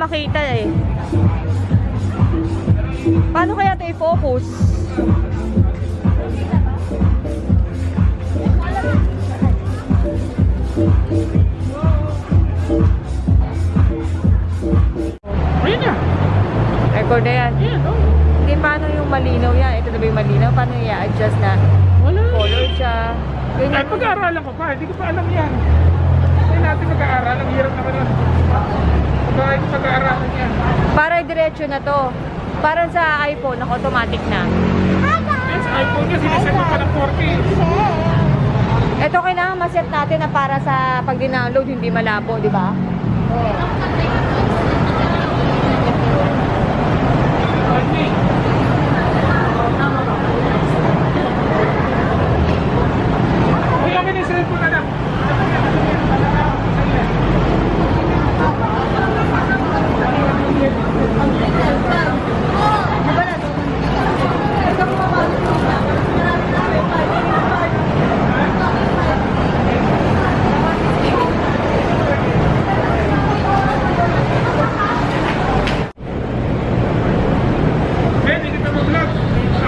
makita eh. Paano kaya ito i-focus? Ayun na. Record na yan. Ayan, oh. Hindi, paano yung malinaw yan? Ito na ba yung malinaw? Paano yung i-adjust na Wala. color siya? Ay, Ganyan. pag-aaralan ko pa. Hindi ko pa alam yan. Hindi natin mag-aaral. Ang hirap naman yun. Pag-aaralan yan. Para diretso na to. Parang sa iPhone, automatic na. Yan, sa iPhone niya, sinaset mo pa ng 40. Ito kailangan ma-set natin na para sa pag-download hindi malabo, di ba? Uy, okay na yung cellphone na lang. Pwede kita mag-vlog.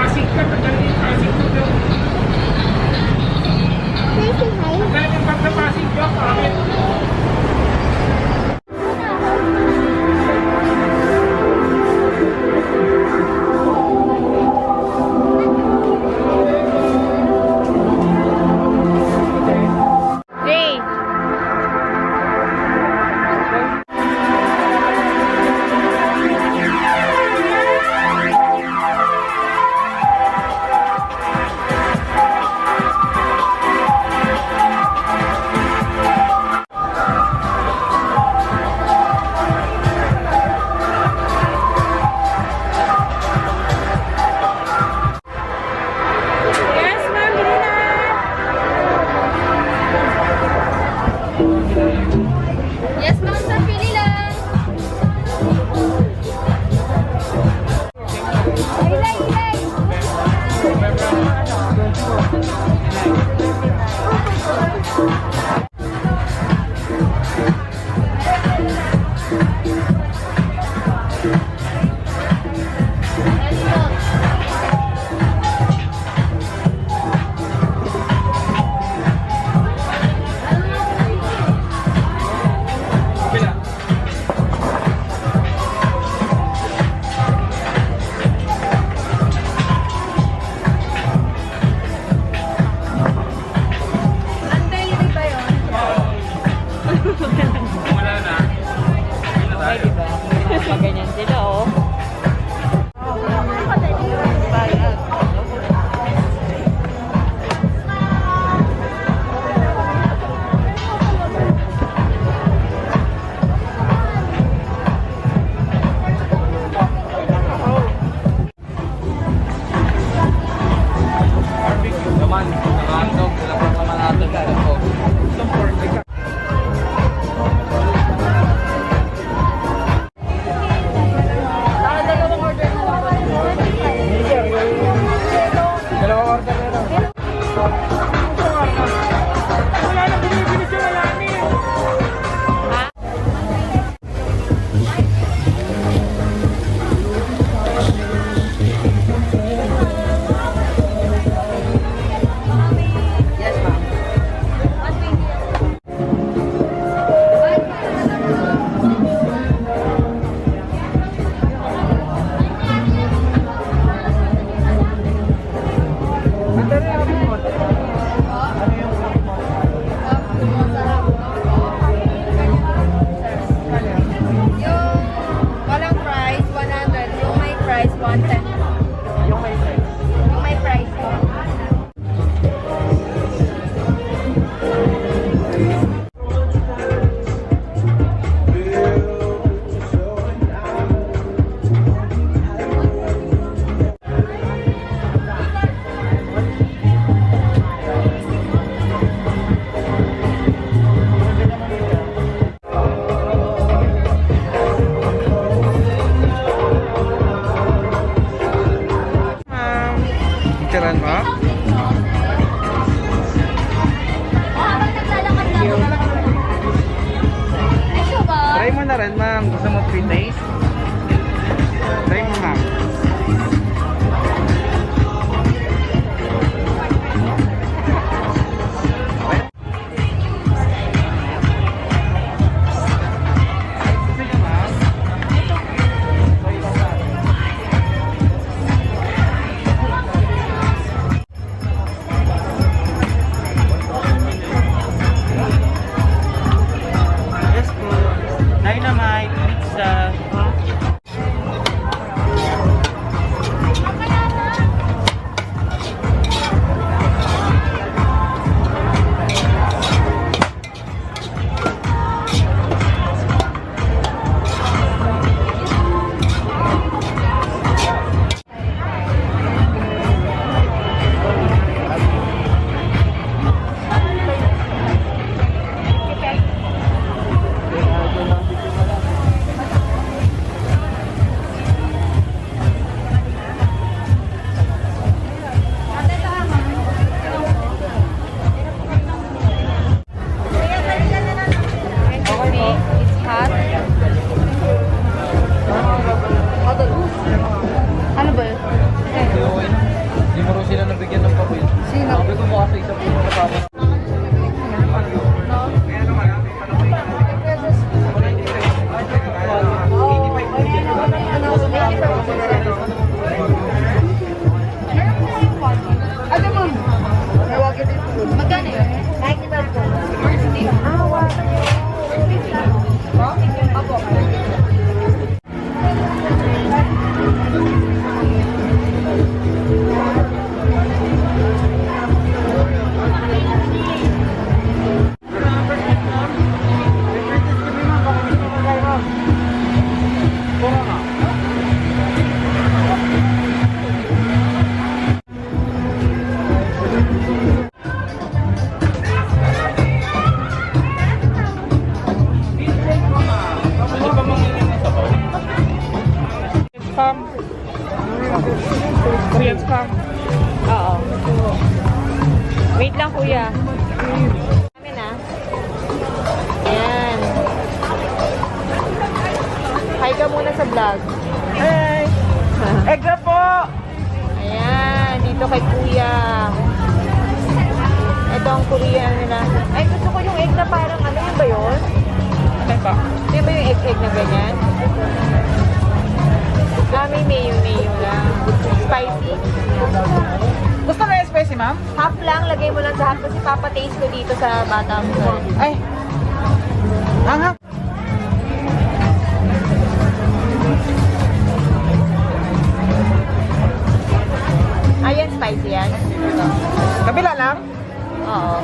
Asik ka, tanggalin yung asik ko daw. Tanggalin yung bag na pasig ko, pangit. Jay! Yes, ma'am, bili na! Yes, ma'am, sir, pili lang! Ilay, ilay! Antay, hindi ba yun? Wala na. Ay, di ba? Pag ganyan sila, oh. Barbecue naman. Nakahandog. Sila pa naman natin. Itong pork. Dalawang order na lang. Dalawang order na lang. Wala na binibili siya, wala na eh. Yes, ma'am. Andali ang remote. Ano yung remote? Yung walang price, 100. Yung may price, 110. Yung may size. Yung may price po. Ano mo? Magkano yun? Kahit iba po. Ah, wow. Opo. Spam. Korean spam. Oo. Wait lang, kuya. Amin ah. Ayan. Hi ka muna sa vlog. Hey! Egg na po! Ayan, dito kay kuya. Ito ang Korean nila. Ay, gusto ko yung egg na parang ano, yun ba yun? Ano ba? Yun ba yung egg na ganyan? Ah, may mayo lang. Spicy. Gusto mo yung spicy, ma'am? Half lang, lagay mo lang sa half kasi papataste ko dito sa bata mo. Ay! Anghang! Ayan, spicy yan. Kabila lang? Oo.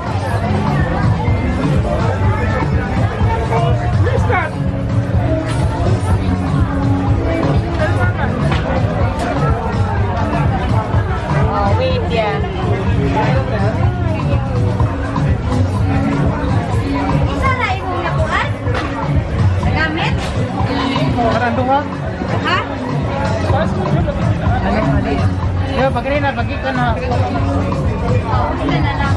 Where's that? Oh, wait, yeah. Isa na yung nakuhan? Nagamit? Karando ha? Ha? Ano? Yo, pag rin na, pag ka na. Isa na lang.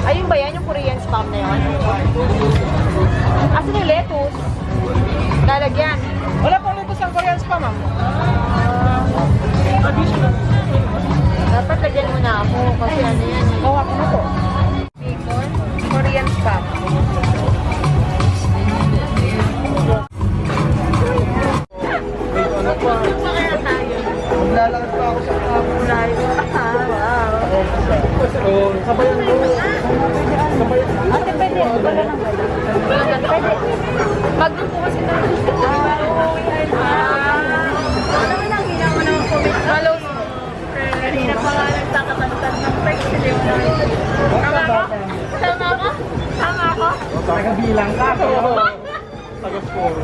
Ayun ba yan, yung Korean spam na yun? Asan yung lettuce? Lalagyan. Wala pong lutos ng Korean spam, ma'am. Additional. Dapat lagyan mo na ako kasi ano yan. Oh, ako na po. Bacon, Korean spam. Maglalakad pa ako sa Kulay. Wow. So, sabayan mo. Sabayan mo. Ate, pwede. Wala nang pwede. Mag-group po kasi tayo. Ano lang, hindi ako naman comment. Follow. Kanina pa nga nagtakatagtag ng text. Tama ako? Tama ako? Tama ako? Tagabilang ka. Taga-score.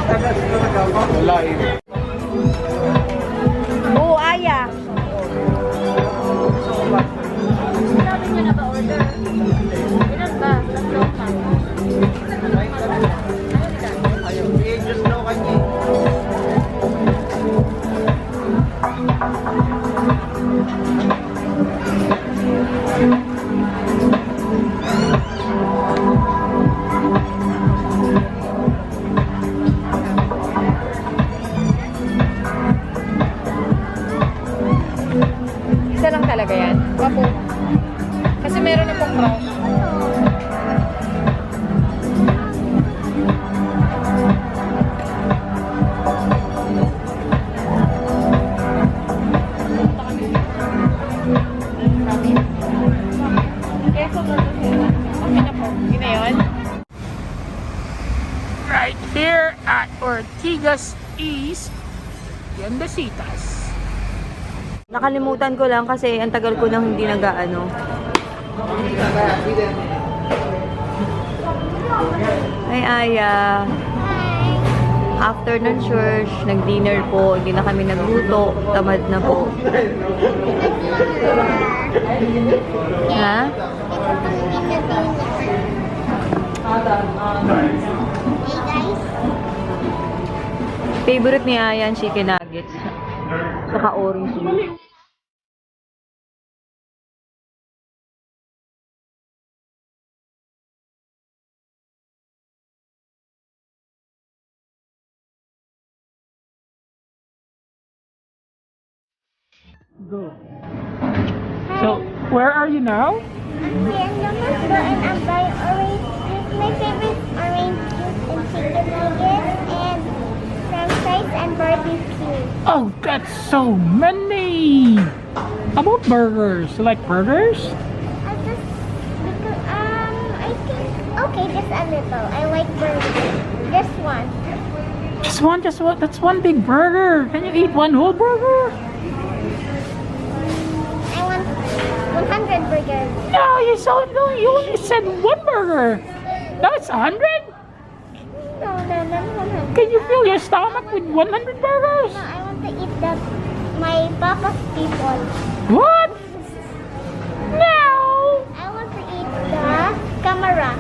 Taga-score. Wala eh. Oo, Aya. Sinabi niyo na ba order? Ilan ba? Tatlo ka. Isa lang talaga yan. Wapo. Kasi meron na pong brown. Right here at Ortigas East, Yandasitas. Nakalimutan ko lang kasi ang tagal ko nang hindi nag-ano. Ay, Aya. After ng church, nag-dinner po. Hindi na kami nagluto. Tamad na po. Ha? Favorite ni Aya ang chicken nuggets. Saka orange juice. Go. So, where are you now? And I'm buying orange juice. My favorite orange juice and chicken nuggets and french fries and barbecue. Oh, that's so many. How about burgers? You like burgers? I just because I think okay, just a little. I like burgers. Just one. Just one. That's one big burger. Can you eat one whole burger? I want 100 burgers. No, you only said one burger. Now it's 100? No, not 100. Can you fill your stomach with 100 burgers? No, I want to eat my papa's people. What? No. I want to eat the camera.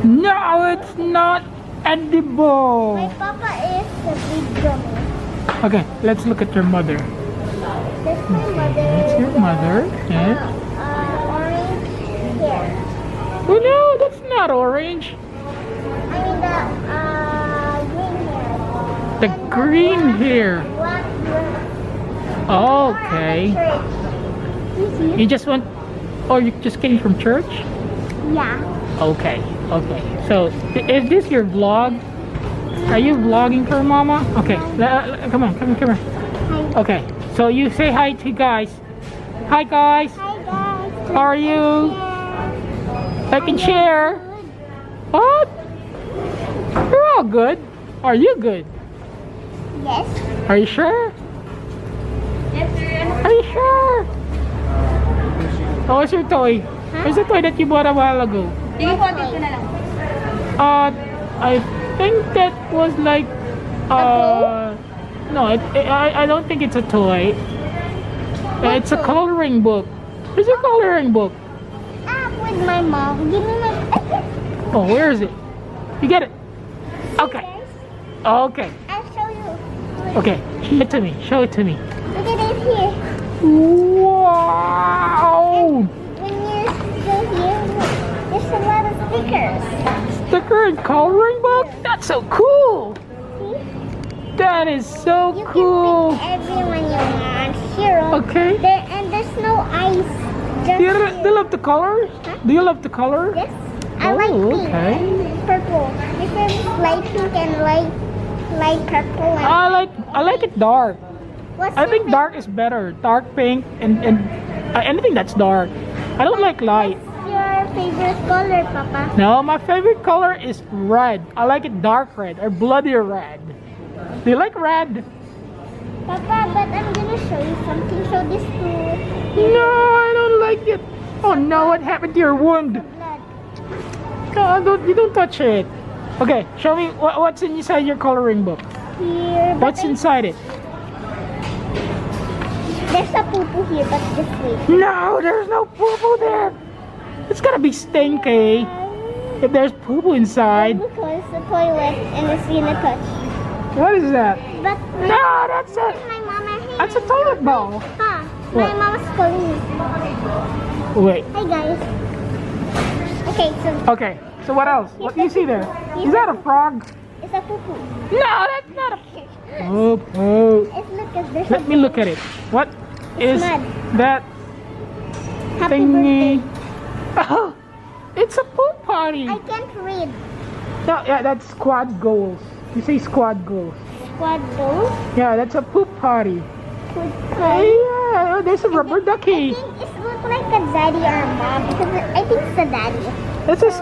No, it's not edible. My papa is a big drummer. Okay, let's look at your mother. That's my mother. That's your mother. Yeah. Orange hair. Oh no, that's not orange. I mean the green The green hair. hair. Black dress. Okay. Shirt. You see? You just went, or you just came from church? Yeah. Okay, okay. So, is this your vlog? Are you vlogging for Mama? Okay, come on. Hi. Okay, so you say hi to guys. Hi guys, Hi guys. how are you? Like and share. What? You're all good. Are you good? Yes. Are you sure? Yes, sir. Are you sure? Oh, where's your toy? Where's the toy that you bought a while ago? Sige po, dito na lang. I think that was like no, I don't think it's a toy. It's a coloring book. Where's your coloring book? With my mom. Give me my. Oh, where is it? You get it? Okay. Guys, Okay. I'll show you. Okay. Show it to me. Show it to me. Look at it here. Wow! When you go here, there's a lot of stickers. Sticker and coloring book? That's so cool! See? That is so You cool! can pick everyone you want. Here. Okay. And there's no ice. Just Do you love the color? Huh? Do you love the color? Yes. I Oh, like pink okay. and purple. This is light pink and light purple. And I like it dark. What's I your think dark is better. Dark pink and anything that's dark. I don't like light. What's your favorite color, Papa? No, my favorite color is red. I like it dark red or bloody red. Do you like red? Papa, but I'm gonna show you something. Show this to No, I don't like it. Oh no, what happened to your wound? blood. No, you don't touch it. Okay, show me what's inside your coloring book. Here, but What's inside it? there's a poo-poo here, but just wait. No, there's no poo-poo there. It's gonna be stinky if there's poo-poo inside. Because the toilet and it's gonna touch. What is that? But No, that's my it. mama. Hey, That's a toilet bowl. Pa, What? my mama's calling me. Wait. Hi guys. Okay, so Okay. So what else? What do you see there? Is that a frog? it's a poo-poo. No, that's not a. Oh, oh. It's look at this. Let me look at it. What is mud. that Happy thingy? birthday. Oh, it's a pool party. I can't read. No, yeah, that's squad goals. You say squad goals. Squad goals. Yeah, that's a poop party. Good Hey, yeah, there's a rubber I ducky. think it looks like a daddy or a mom because I think it's a daddy. This is.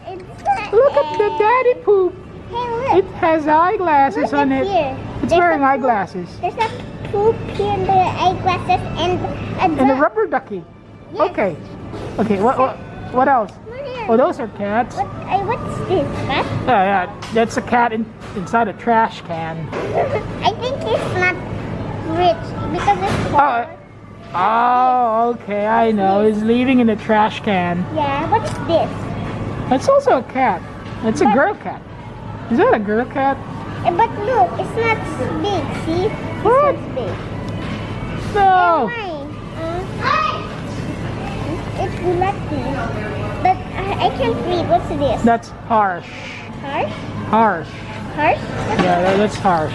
It's Look at the daddy poop. Hey, look. It has eyeglasses Look on at it. here. It's There's wearing a poop- eyeglasses. There's a poop here in the eyeglasses and a And a duck. rubber ducky. Yes. Okay. Okay. What else? Look here. Oh, those are cats. What's this, cat? Yeah, that's a cat inside a trash can. I think it's not rich because it's poor. Oh, okay, I know. It's leaving in the trash can. Yeah, what's this? That's also a cat. It's a girl cat. Is that a girl cat? But look, it's not big, see? What? It's not big. No. Why? It's lucky. But I can't read. What's this? That's harsh. Harsh? Harsh. Harsh? Yeah, that's harsh.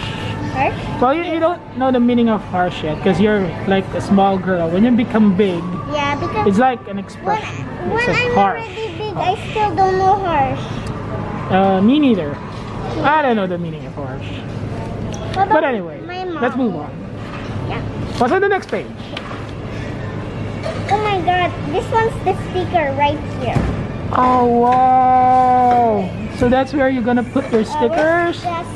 Harsh? Well, you don't know the meaning of harsh yet because you're like a small girl. When you become big, Yeah, because it's like an when, expression. when It's a I'm harsh. already big, I still don't know harsh. Me neither. I don't know the meaning of harsh. What But about anyway, my mom? let's move on. Yeah. What's on the next page? Oh my god, this one's the sticker right here. Oh, wow. So that's where you're gonna put your stickers? That's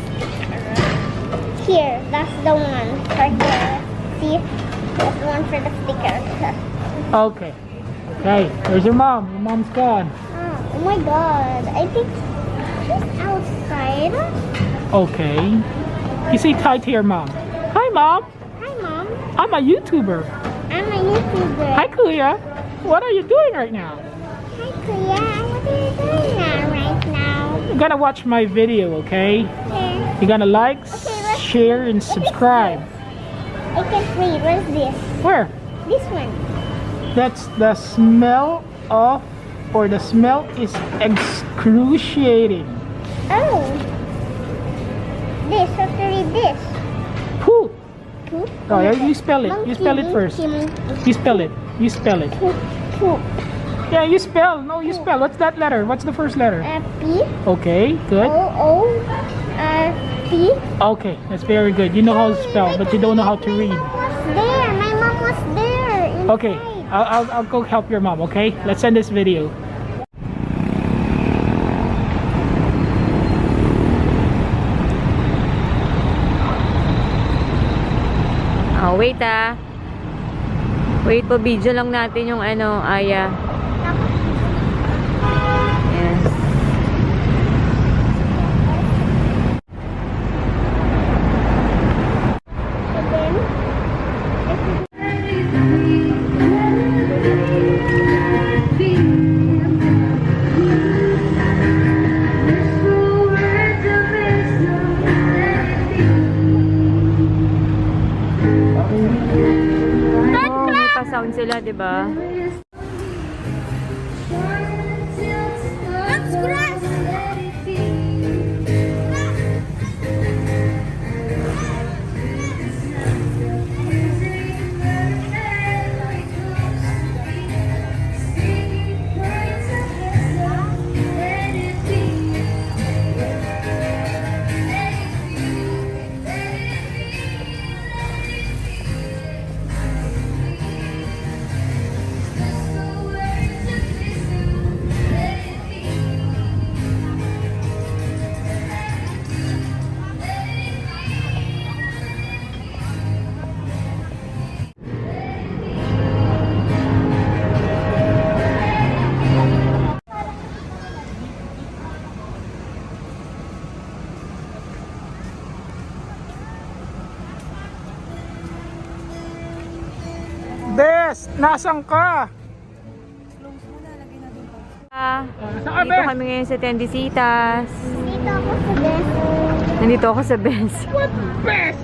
here, that's the one right there. See? That's the one for the sticker. Okay. Okay, there's your mom. Your mom's gone. Oh my god, I think she's outside. Okay. You say hi to your mom. Hi, Mom. Hi mom, I'm a YouTuber. I'm a YouTuber. Hi, Kuya. What are you doing right now? Hi Kuya, what are you doing now right now? You're gonna watch my video, okay? Okay, You're gonna like, let's- share, and subscribe. I can't read, where's this? Where? This one. That's the smell of, or the smell is excruciating. Oh. This, have to read this. Poop. Poop. Oh, yeah, you spell it. You spell it first. You spell it. You spell it. Poop, poop. Yeah, you spell. No, you spell. What's that letter? What's the first letter? P, Okay, good. O, P. Okay, that's very good. You know how to spell, but you don't know how to read. There, my mom was there. Inside. Okay, I'll go help your mom, okay? Let's end this video. Oh, wait ah. Wait po, video lang natin yung ano, Aya. Yes. Oh, may pa-sound sila, di ba? Des, nasan ka? Dito Nasaan ka, Bes? kami ngayon sa Tendisitas. Dito ako sa desk. Nandito ako sa Best. What best?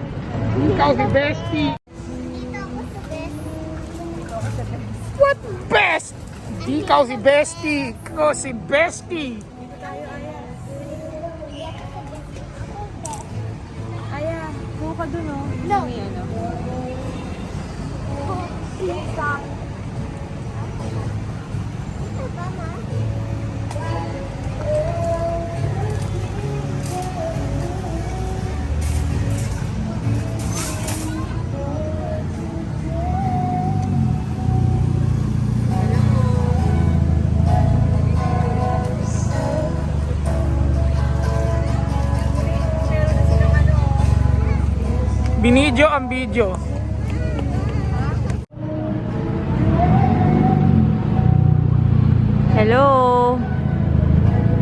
Ikaw si Bestie. Dito ako sa desk. What best? Ikaw si Bestie. Ikaw si Bestie. Aya, buo ka dun oh. No. May ano. Stop. Ito ba, ma? Binidyo ang video. Hello.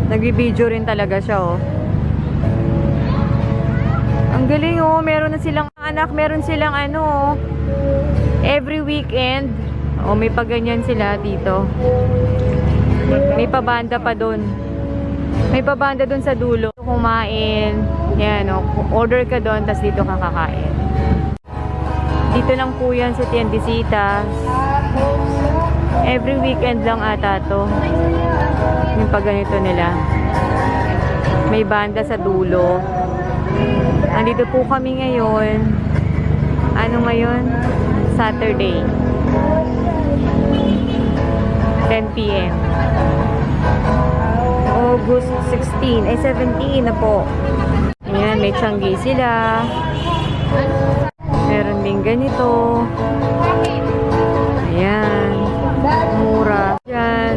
Nagbibideo rin talaga siya oh. Ang galing oh, meron na silang anak, meron silang ano oh. Every weekend. Oh, may paganyan sila dito. May pabanda pa doon. May pabanda doon sa dulo. Kumain. Yan oh, order ka doon tas dito ka kakain. Dito lang po yan sa Tiendesitas. Every weekend lang ata to. Yung pag ganito nila. May banda sa dulo. Andito po kami ngayon. Ano ngayon? Saturday. 10 p.m. August 16. Ay, 17 na po. Ayan, may Changi sila. Meron din ganito. Ayan. Mura. Ayan.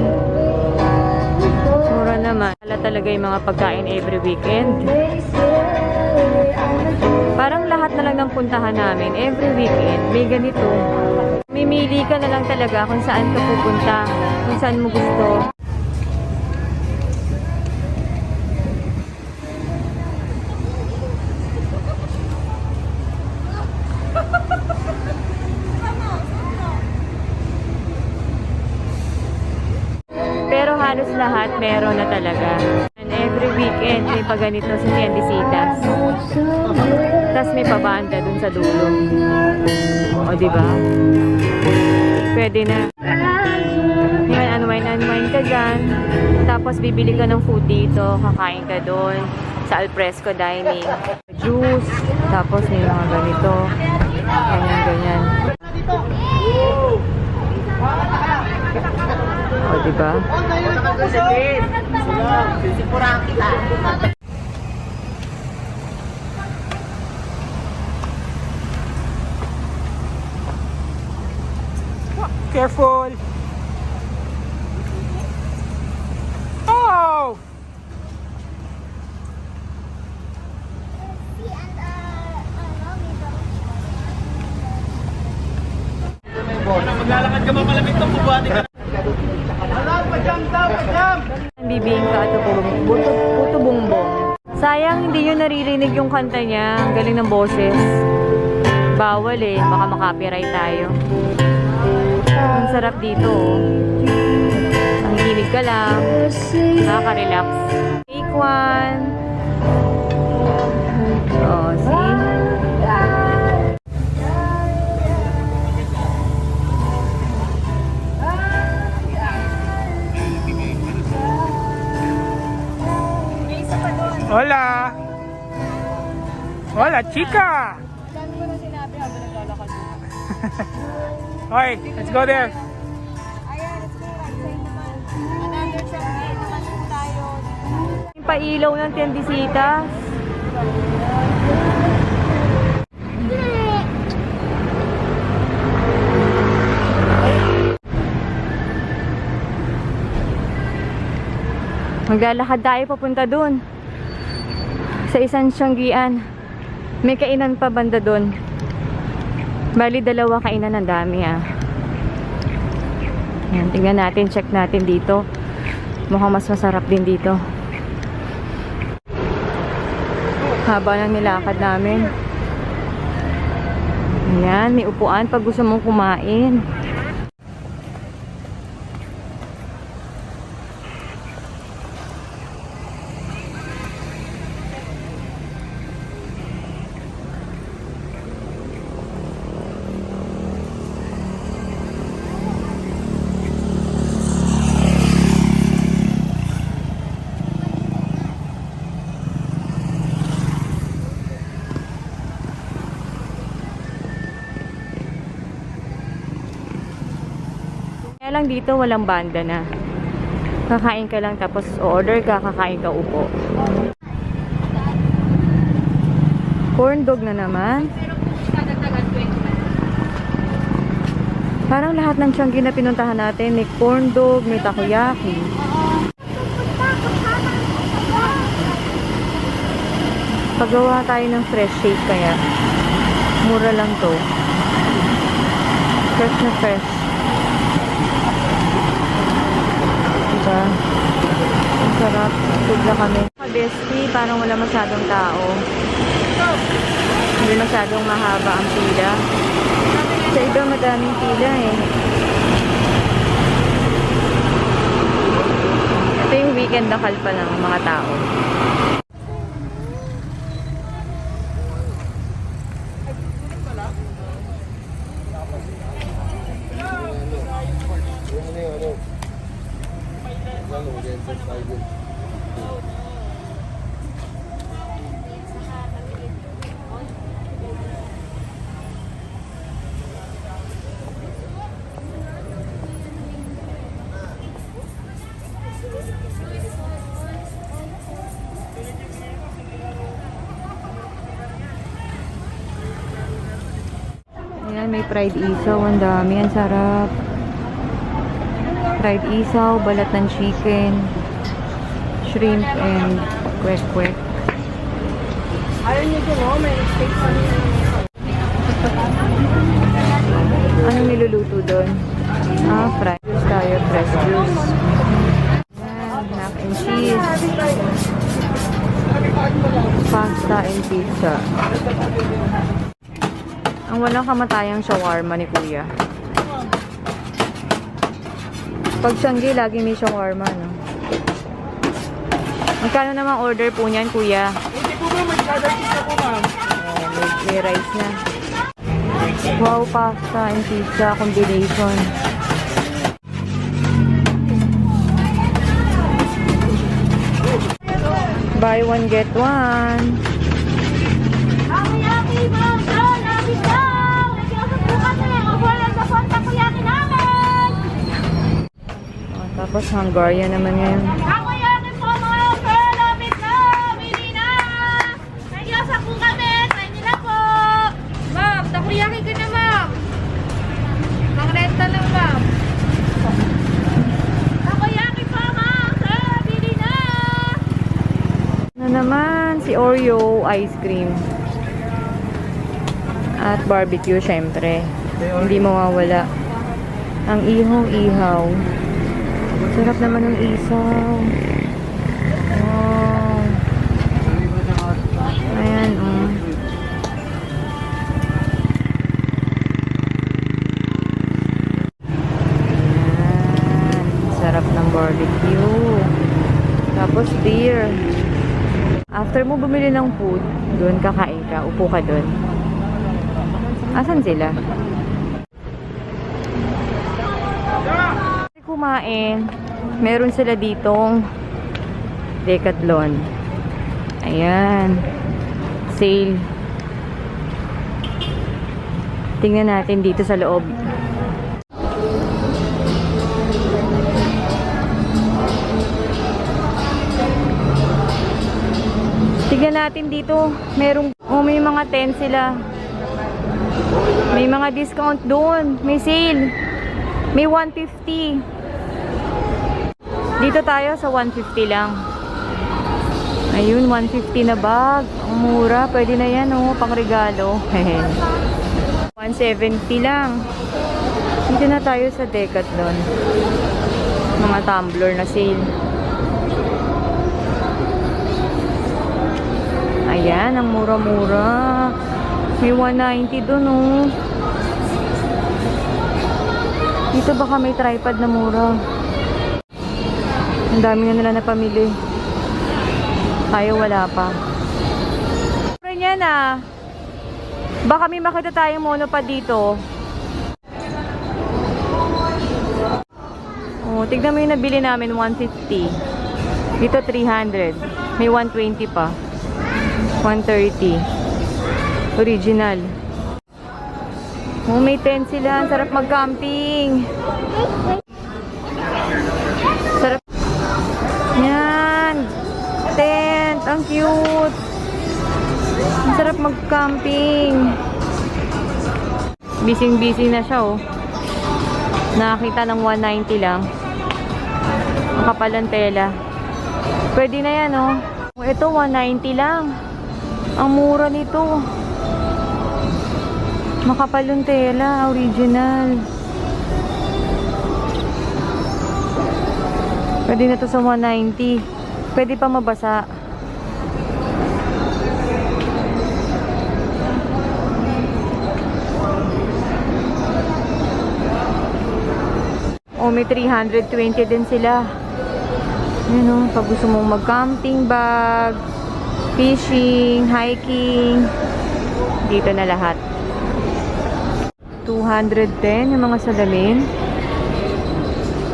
Mura naman. Wala talaga yung mga pagkain every weekend. Parang lahat na lang ng puntahan namin. Every weekend, may ganito. Mimili ka na lang talaga kung saan ka pupunta. Kung saan mo gusto. Pero halos lahat meron na talaga. And every weekend may pa ganito sa Tiendesitas. Tapos may pabanda dun sa dulo. O, diba? Pwede na. Yan, unwind ka dyan. Tapos bibili ka ng food dito. Kakain ka dun. Sa Alfresco Dining. Juice. Tapos may mga ganito. Ganyan. O, diba? Careful! Oh! Maglalakad ka mapalamig itong bubuhatin ka. Bibingka at puto bumbong. Sayang hindi nyo naririnig yung kanta niya. Ang galing ng boses. Bawal eh. Baka makapiright tayo. Ang sarap dito oh. Ang himig ka lang. Nakaka-relax. Take one. Oh, see? Hola! Hola, chica! Dami ko na sinabi habang naglalakad. Hoy, let's go there. Ayan, let's go right side naman. Another Changi naman po tayo. Yung pailaw ng Tiendesitas. Maglalakad tayo papunta dun. Sa isang Tianggian. May kainan pa banda dun. Bali, 2 kainan, ang dami ah. Yan, tingnan natin, check natin dito. Mukhang mas masarap din dito. Haba ng nilakad namin. Ayan, may upuan pag gusto mong kumain. Kaya lang dito walang banda na. Kakain ka lang tapos order ka, kakain ka upo. Corn dog na naman. Parang lahat ng Tianggi na pinuntahan natin, may corn dog, may takoyaki. Paggawa tayo ng fresh shake kaya mura lang to. Fresh na fresh. Diba? Ang sarap. Tugla kami. Bestie, parang wala masyadong tao. Hindi masyadong mahaba ang pila. Sa iba madaming pila eh. Ito yung weekend na kalpa ng mga tao. may fried isaw. Ang dami. Ang sarap. Fried isaw, balat ng chicken, shrimp, and kwek-kwek. Anong niluluto doon? Fried juice tayo. Fresh juice. Ayan, mac and cheese. Pasta and pizza. Ang walang kamatayang shawarma ni Kuya. Pag Changi, lagi may shawarma, no? Magkano namang order po niyan, Kuya? Hindi po ba, mag-cheese na po, ma'am. May rice na. Wow, pasta and pizza combination. Buy one, get one. Takoyaki, ma'am! Lapit lang! Nag-iusap po kami! Mabuhay sa phone takoyaki namin! Tapos Hungarian naman ngayon. Takoyaki po, ma'am! Lapit na! Bili na! Nag-iusap po kami! Try nila po! Ma'am, takoyaki ka na, ma'am! Mag-renta lang, ma'am! Takoyaki po, ma'am! Bili na! Na naman, si Oreo ice cream. At barbecue, syempre. Hindi mawawala. Ang ihaw-ihaw. Sarap naman ng isaw. Wow. Ayan, oh. Ayan. Sarap ng barbecue. Tapos beer. After mo bumili ng food, doon kakain ka. Upo ka doon. Asan sila? Kumain. Meron sila ditong Decathlon. Ayan. Sale. Tingnan natin dito sa loob. Tingnan natin dito. Merong, may mga tent sila. May mga discount doon. May sale. May 150. Dito tayo sa 150 lang. Ayun, 150 na bag. Ang mura. Pwede na yan, oh. Pang regalo. 170 lang. Dito na tayo sa Decathlon. Mga tumbler na sale. Ayan, ang mura-mura. May 190 doon, oh. Dito baka may tripod na mura. Ang dami na nila napamili. Tayo wala pa. Pero yan, ah. Baka may makita tayong monopod dito. Oh, tignan mo yung nabili namin, 150. Dito 300. May 120 pa. 130. Original. Oh, may tent sila. Ang sarap mag-camping. Sarap. Yan. Tent. Ang cute. Ang sarap mag-camping. Busy-busy na siya, oh. Nakakita ng 190 lang. Ang kapal ng tela. Pwede na yan, oh. Ito, 190 lang. Ang mura nito. Makapal yung tela. Original. Pwede na to sa 190. Pwede pa mabasa. O, may 320 din sila. Yun, o. Pag gusto mong mag-camping bag, fishing, hiking, dito na lahat. 210 yung mga salamin.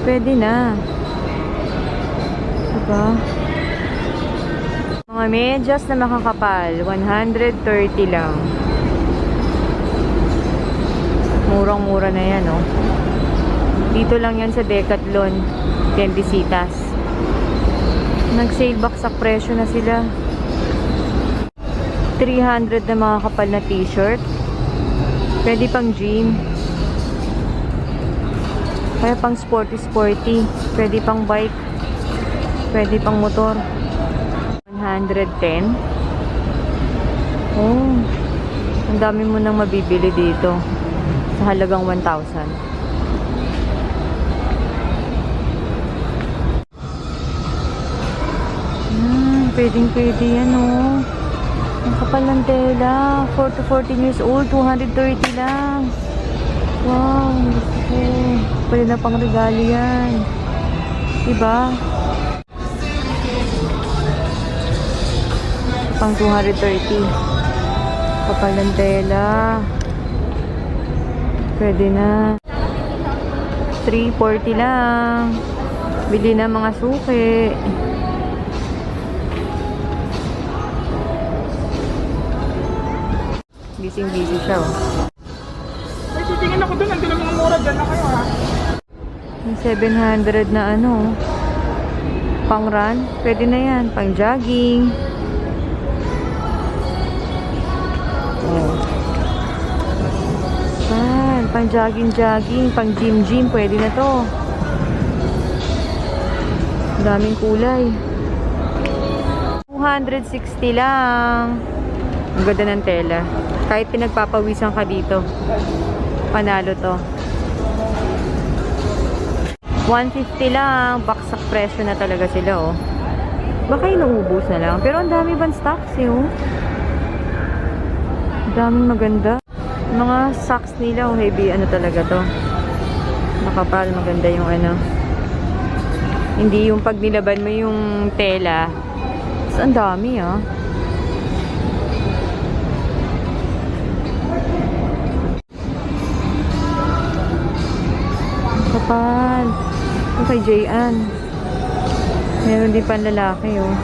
Pwede na. Diba? Mga medyas na makakapal, 130 lang. Murang-mura na yan, oh. Dito lang yan sa Decathlon, Tiendesitas. Nag-sale back sa presyo na sila. 300 na mga kapal na t-shirt. Pwede pang gym. Kaya pang sporty. Pwede pang bike. Pwede pang motor. 110. Oh. Ang dami mo nang mabibili dito. Sa halagang 1,000. Pwede yan, oh. Ang kapal ng tela. 4 to 14 years old. 230 lang. Wow. Gusto ko. Pwede na pang regalo yan. Diba? Pang 230. Kapal ng tela. Pwede na. 340 lang. Bili na mga suki. Busy siya, oh. May titingin ako doon. Nandun ang mga mura. Dyan na kayo, ha? Yung 700 na ano. Pang run. Pwede na yan. Pang jogging. Oh. Pang jogging. Pang gym. Pwede na to. Daming kulay. 260 lang. Ang ganda ng tela. Kahit pinagpapawisan ka dito, panalo to. 150 lang. Baksak presyo na talaga sila, oh. Baka inuubos na lang. Pero ang dami bang stocks, eh, oh. Ang daming maganda. Mga socks nila, oh, heavy. Ano talaga to? Makapal. Maganda yung ano. Hindi yung pag nilaban mo yung tela. Mas ang dami, ah. Kapal. Ito kay Jayan. Meron din pang lalaki, oh.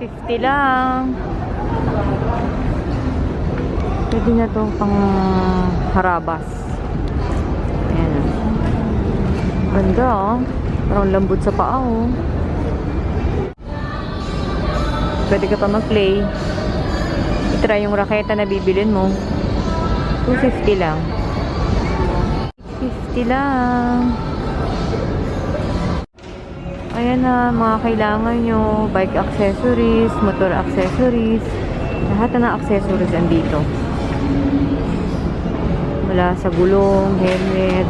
50 lang. Pwede na to pang harabas. Ayan, oh. Ganda, oh. Parang lambot sa paa, oh. Pwede ka pa mag-play. I-try yung raketa na bibilin mo. 250 lang. 50 lang. Ayan na, mga kailangan nyo. Bike accessories, motor accessories. Lahat na accessories andito. Mula sa gulong, helmet.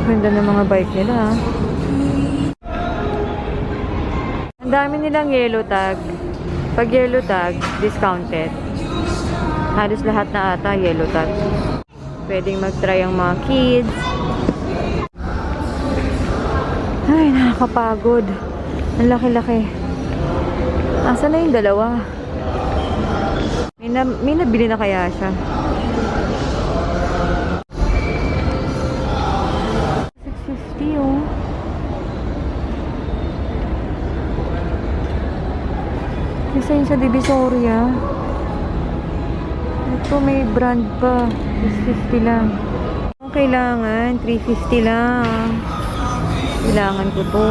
Ganda ng mga bike nila, ha. Ang dami nilang yellow tag. Pag yellow tag, discounted. Halos lahat na ata yellow tag. Pwedeng mag-try ang mga kids. Ay, nakakapagod. Ang laki-laki. Asa na yung dalawa? May nabili na kaya siya? 650, oh. Isa yun sa Divisoria. Ito may brand pa. 650 lang. Ang kailangan, 350 lang. Kailangan ko to.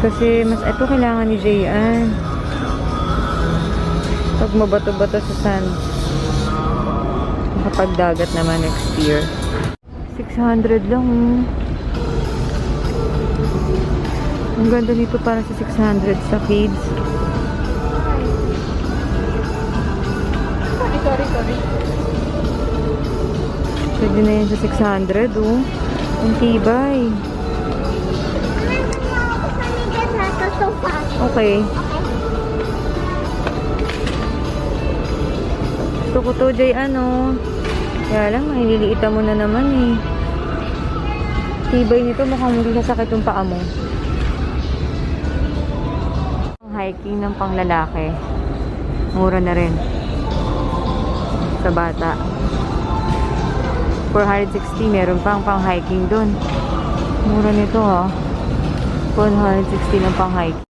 Kasi mas ito kailangan ni Jayan. Pag mabato-bato sa sand. Kapag dagat naman next year. 600 lang. Ang ganda nito para sa 600 sa kids. Sorry. Pwede na yun sa 600, oh. Ang tibay. Okay. Gusto ko to, Jay, ano. Kaya lang, mahililiita mo na naman, eh. Tibay nito, mukhang hindi sasakit yung paa mo. Ang hiking ng panglalaki. Mura na rin. Sa bata. 460, meron pang pang-hiking dun. Mura nito, ha. 460 ng pang-hiking.